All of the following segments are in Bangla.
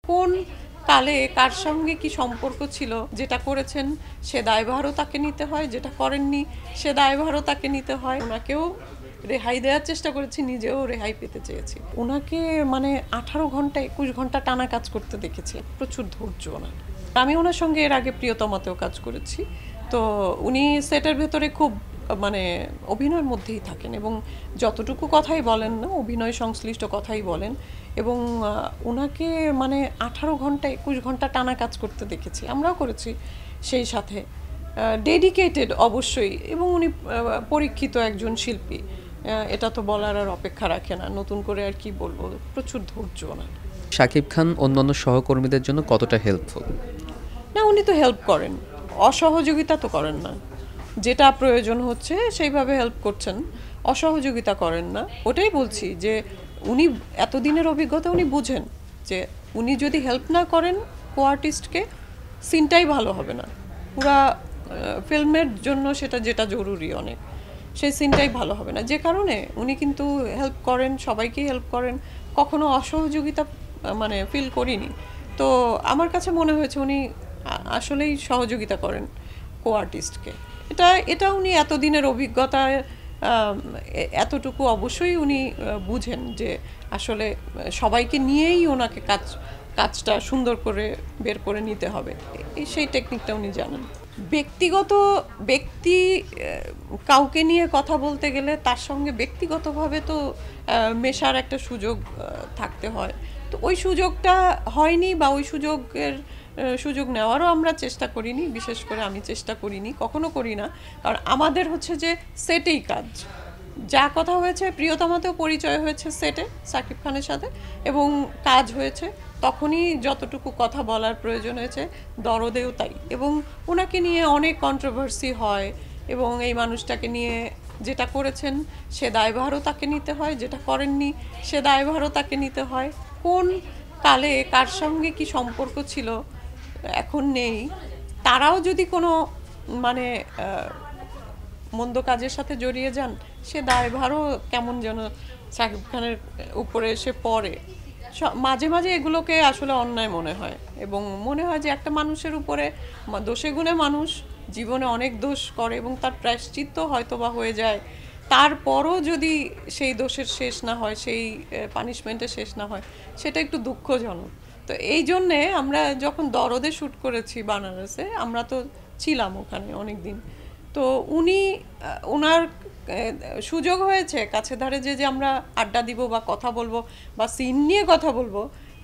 কোন কালে কার সঙ্গে কি সম্পর্ক ছিল, যেটা করেছেন সে দায়ভারও তাকে নিতে হয়, যেটা করেননি সে দায়ভারও তাকে নিতে হয়। ওনাকেও রেহাই দেওয়ার চেষ্টা করেছি, নিজেও রেহাই পেতে চেয়েছি। ওনাকে মানে 18 ঘন্টা 21 ঘন্টা টানা কাজ করতে দেখেছি। প্রচুর ধৈর্য ওনার। আমি ওনার সঙ্গে এর আগে প্রিয়তমাতেও কাজ করেছি। তো উনি সেটের ভেতরে খুব মানে অভিনয়ের মধ্যেই থাকেন এবং যতটুকু কথাই বলেন না, অভিনয় সংশ্লিষ্ট কথাই বলেন। এবং ওনাকে মানে 18 ঘন্টা 21 ঘন্টা টানা কাজ করতে দেখেছি, আমরাও করেছি সেই সাথে। ডেডিকেটেড অবশ্যই, এবং উনি পরীক্ষিত একজন শিল্পী, এটা তো বলার আর অপেক্ষা রাখে না। নতুন করে আর কি বলবো, প্রচুর ধৈর্য ওনার। শাকিব খান অন্যান্য সহকর্মীদের জন্য কতটা হেল্পফুল? না, উনি তো হেল্প করেন, অসহযোগিতা তো করেন না। যেটা প্রয়োজন হচ্ছে সেইভাবে হেল্প করছেন, অসহযোগিতা করেন না। ওটাই বলছি যে উনি এতদিনের অভিজ্ঞতা, উনি বুঝেন যে উনি যদি হেল্প না করেন কো আর্টিস্টকে, সিনটাই ভালো হবে না। পুরা ফিল্মের জন্য সেটা যেটা জরুরি অনেক, সেই সিনটাই ভালো হবে না। যে কারণে উনি কিন্তু হেল্প করেন, সবাইকেই হেল্প করেন, কখনো অসহযোগিতা মানে ফিল করিনি। তো আমার কাছে মনে হয়েছে উনি আসলেই সহযোগিতা করেন কো আর্টিস্টকে। এটা উনি এতদিনের অভিজ্ঞতায় এতটুকু অবশ্যই উনি বুঝেন যে আসলে সবাইকে নিয়েই ওনাকে কাজটা সুন্দর করে বের করে নিতে হবে, সেই টেকনিকটা উনি জানেন। ব্যক্তি কাউকে নিয়ে কথা বলতে গেলে তার সঙ্গে ব্যক্তিগতভাবে তো মেশার একটা সুযোগ থাকতে হয়। তো ওই সুযোগটা হয়নি, বা ওই সুযোগ নেওয়ারও আমরা চেষ্টা করিনি। বিশেষ করে আমি চেষ্টা করিনি, কখনো করি না। কারণ আমাদের হচ্ছে যে সেটেই কাজ, যা কথা হয়েছে, প্রিয়তমাতেও পরিচয় হয়েছে সেটে শাকিব খানের সাথে, এবং কাজ হয়েছে তখনই যতটুকু কথা বলার প্রয়োজন হয়েছে, দরদেও তাই। এবং ওনাকে নিয়ে অনেক কন্ট্রোভার্সি হয়, এবং এই মানুষটাকে নিয়ে যেটা করেছেন সে দায়ভারও তাকে নিতে হয়, যেটা করেননি সে দায়ভারও তাকে নিতে হয়। কোন কালে কার সঙ্গে কি সম্পর্ক ছিল এখন নেই, তারাও যদি কোনো মানে মন্দ কাজের সাথে জড়িয়ে যান, সে দায়ভারও কেমন যেন শাকিব খানের উপরে এসে পড়ে। মাঝে মাঝে এগুলোকে আসলে অন্যায় মনে হয়, এবং মনে হয় যে একটা মানুষের উপরে দোষে গুণে মানুষ জীবনে অনেক দোষ করে, এবং তার প্রায়শ্চিত্ত হয়তো বা হয়ে যায়। তারপরও যদি সেই দোষের শেষ না হয়, সেই পানিশমেন্টের শেষ না হয়, সেটা একটু দুঃখজনক। তো এই জন্যে আমরা যখন দরদে শ্যুট করেছি বানারসে, আমরা তো ছিলাম ওখানে অনেক দিন। তো ওনার সুযোগ হয়েছে কাছে ধারে যে আমরা আড্ডা দিব বা কথা বলবো বা সিন নিয়ে কথা বলবো,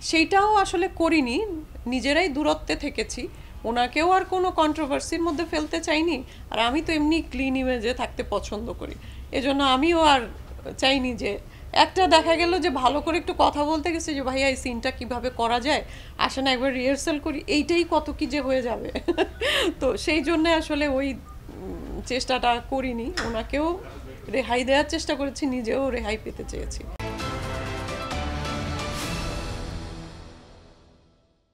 সেইটাও আসলে করিনি, নিজেরাই দূরত্বে থেকেছি। ওনাকেও আর কোনো কন্ট্রোভার্সির মধ্যে ফেলতে চাইনি, আর আমি তো এমনি ক্লিন ইমেজে থাকতে পছন্দ করি। এজন্য আমিও আর চাইনি যে একটা দেখা গেল যে ভালো করে একটু কথা বলতে গেছে যে ভাইয়া এই সিনটা কিভাবে করা যায়, আসে না একবার রিহার্সাল করি, এইটাই কত কি যে হয়ে যাবে। তো সেই জন্য আসলে ওই চেষ্টাটা করিনি। ওনাকেও রেহাই দেওয়ার চেষ্টা করেছি, নিজেও রেহাই পেতে চেয়েছি।